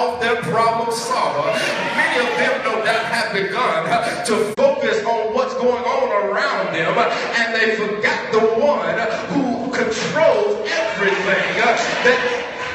off their problem solver. Many of them, no doubt, have begun to focus on what's going on around them, and they forgot the one who controls everything.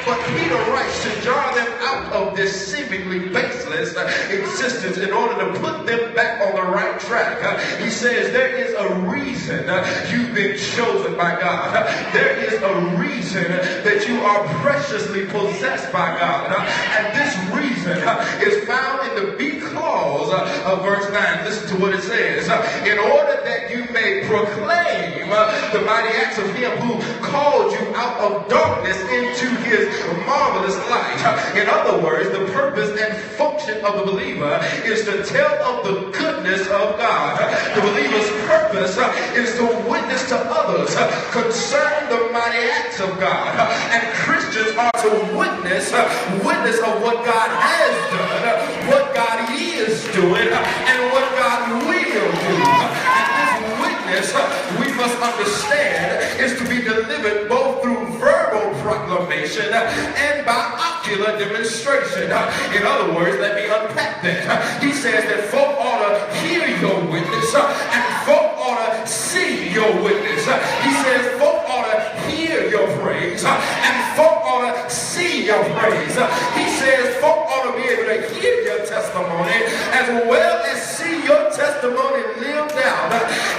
But Peter writes to jar them out of this seemingly baseless existence in order to put them back on the right track. He says there is a reason you've been chosen by God. There is a reason that you are preciously possessed by God. And this reason is found in the B clause of verse 9. Listen to what it says. In order that you may proclaim the mighty acts of him who called you out of darkness into his marvelous light. In other words, the purpose and function of the believer is to tell of the goodness of God. The believer's purpose is to witness to others concerning the mighty acts of God. And Christians are to witness of what God has done, what God is doing, and what God will do. And this witness, we must understand, is to be delivered both through verbal proclamation and by ocular demonstration. In other words, let me unpack that. He says that folk ought to hear your witness and folk ought to see your witness. He says folk ought to hear your praise and folk ought to see your praise. He says folk ought to be able to hear your testimony as well as see your testimony lived out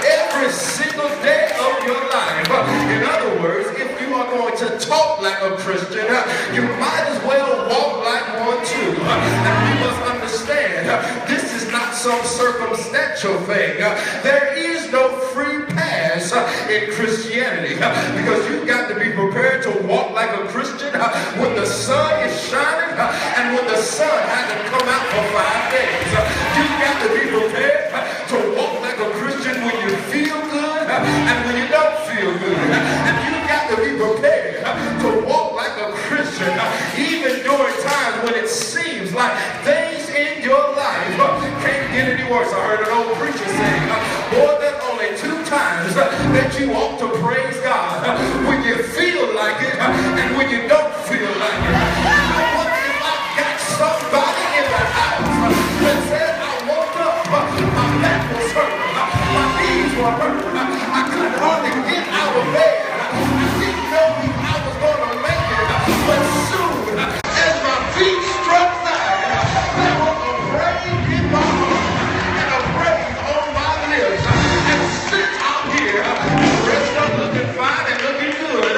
every single day of your life. In other words, if you are going to talk like a Christian, you might as well walk like one too. And we must understand, this is not some circumstantial thing. There is no free pass in Christianity, because you've got to be prepared to walk like a Christian when the sun is shining and when the sun hasn't come out for 5 days. You've got to be prepared to walk like a Christian when you feel good and when you don't feel good. And you've got to be prepared to walk like a Christian even during times when it seems like things in your life can't get any worse. I heard an old preacher saying, more than only 2 times that you ought to praise God, when you feel like it and when you don't feel like it. You know what? If I've got somebody in the house that says I woke up, my back was hurt, my knees were hurt, I couldn't hardly get out of bed, I didn't know if I was going to make it, but soon as my feet struck side, there was a praise in my heart and a praise on my lips. And since I'm here, dressed up looking fine and looking good,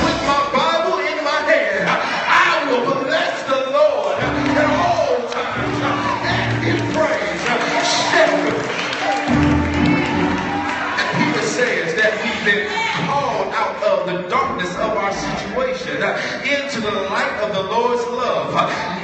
with my Bible in my hand, I will bless the Lord at all times, and his praise shall And Peter says that we've been called out of the darkness of our situation into the light of the Lord's love,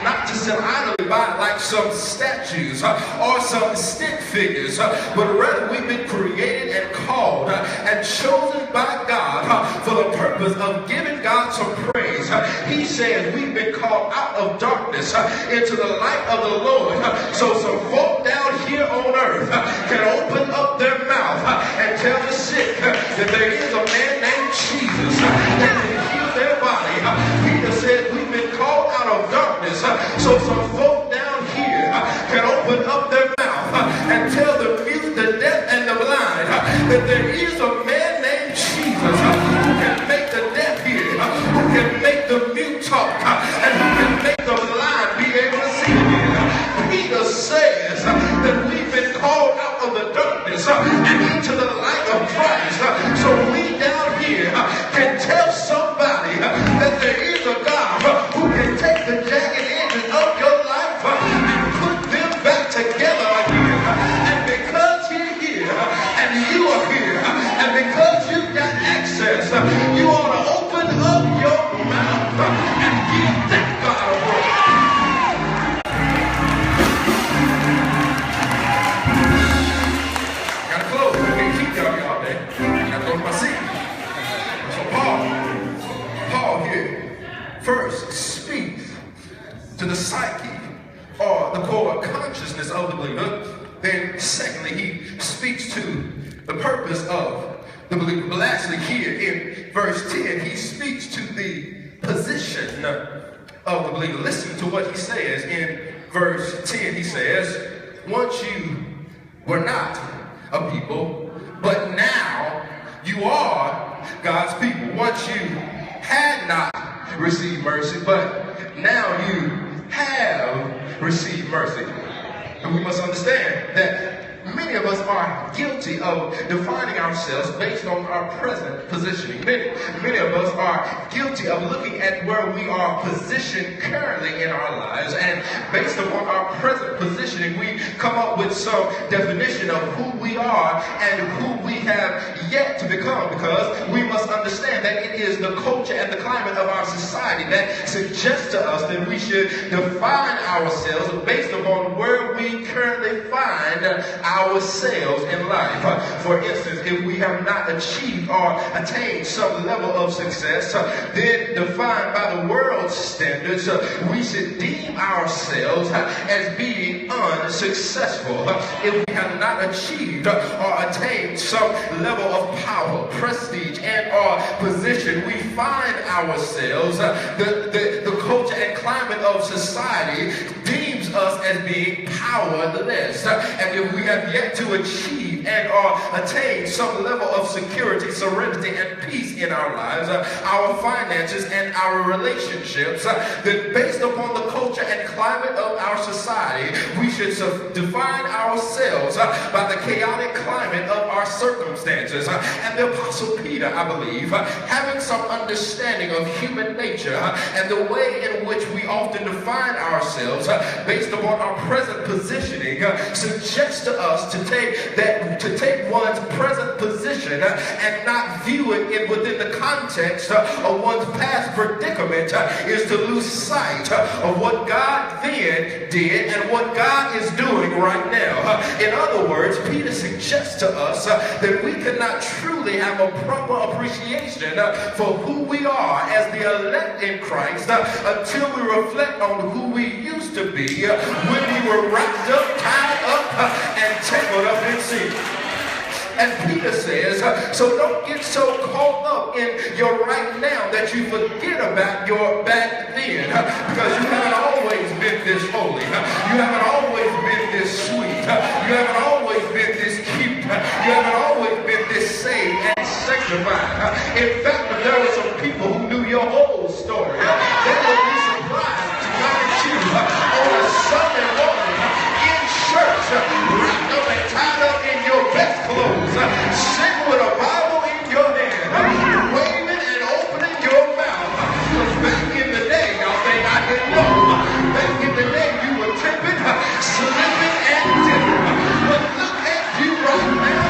not to sit idly by like some statues or some stick figures, but rather we've been created and called and chosen by God for the purpose of giving God some praise. He says we've been called out of darkness into the light of the Lord, so some folk down here on earth can open up their mouth and tell the sick that there is a man named Jesus that can heal their body. Peter said we've been called out of darkness, so some folk down here can open up their mouth and tell the mute, the deaf, and the blind that there is a man named Jesus who can make the deaf hear, who can make the mute talk, and who can make the blind be able to see again. Peter says that we've been called out of the darkness and into the light of Christ, so we down here can tell somebody that there is a God who can take the jagged edges of your life and put them back together again. And because you're here and you are here, and because you've got access, you ought to open up your mouth and give that God a praise. Gotta close. I can't keep y'all all day. Gotta go to my seat. So Paul here first speaks to the psyche or the core consciousness of the believer. Then secondly, he speaks to the purpose of the believer. But lastly, here in verse 10, he speaks to the position of the believer. Listen to what he says in verse 10. He says, once you were not a people, but now you are God's people. Once you had not received mercy, but now you have received mercy. And we must understand that many of us are guilty of defining ourselves based on our present positioning. Many of us are guilty of looking at where we are positioned currently in our lives, and based upon our present positioning, we come up with some definition of who we are and who we have yet to become, because we must understand that it is the culture and the climate of our society that suggests to us that we should define ourselves based upon where we currently find ourselves in life. For instance, if we have not achieved or attained some level of success, then defined by the world's standards, we should deem ourselves as being unsuccessful. If we have not achieved or attained some level of power, prestige, and or position, we find ourselves, the culture and climate of society deems us as being powerless. And if we have yet to achieve and or attain some level of security, serenity, and peace in our lives, our finances, and our relationships, then based upon the culture and climate of our society, we should define ourselves by the chaotic climate of our circumstances. And the Apostle Peter, I believe, having some understanding of human nature and the way in which we often define ourselves based upon our present positioning, suggests to us to take one's present position and not view it within the context of one's past predicament is to lose sight of what God then did and what God is doing right now. In other words, Peter suggests to us that we cannot truly have a proper appreciation for who we are as the elect in Christ until we reflect on who we used to be when we were wrapped up, tied up, and tangled up in sin. And Peter says, so don't get so caught up in your right now that you forget about your back then, because you haven't always been this holy. You haven't always been this sweet. You haven't always been this cute. You haven't always been this saved and sanctified. In fact, if there were some people who knew your whole story, they would be surprised to find you on a Sunday morning in church, wrapped up and tied up in your best clothes, sitting with a Bible in your hand, waving and opening your mouth. Because back in the day, y'all think I didn't know, back in the day you were tipping, slipping, and dipping. But look at you right now.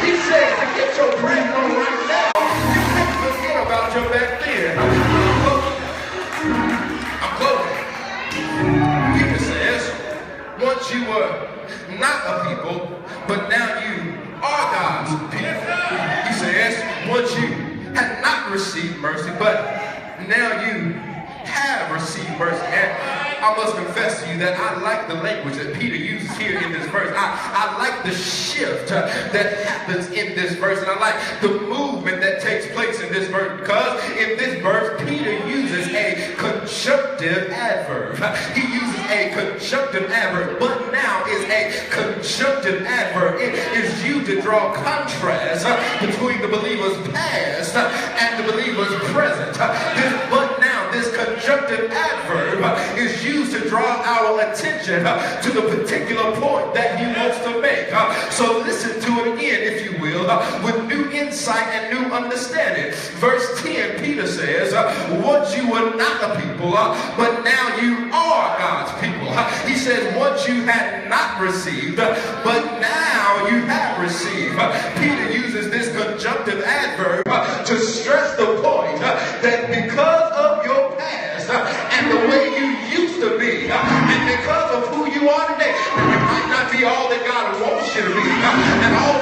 He says to get your praise on right now, you can't forget about your back then. I'm closing. Peter says, once you were not a people, but now you are God's people. He says, once you had not received mercy, but now you have received mercy. And I must confess to you that I like the language that Peter uses here in this verse. I like the shift that happens in this verse, and I like the movement that takes place in this verse, because in this verse Peter uses a conjunctive adverb. He uses a conjunctive adverb, but now is a conjunctive adverb. It is used to draw contrast between the believer's past and the believer's present. But now this conjunctive adverb is used to draw our attention to the particular point that he wants to make. So listen to it again, if you will, with new insight and new understanding. Verse 10, Peter says, once you were not a people, but now you are God's people. He says, once you had not received, but now you have received. Peter uses this conjunctive adverb to stress the point that because of your past and the way you used to be, and because of who you are today, you might not be all that God wants you to be, and all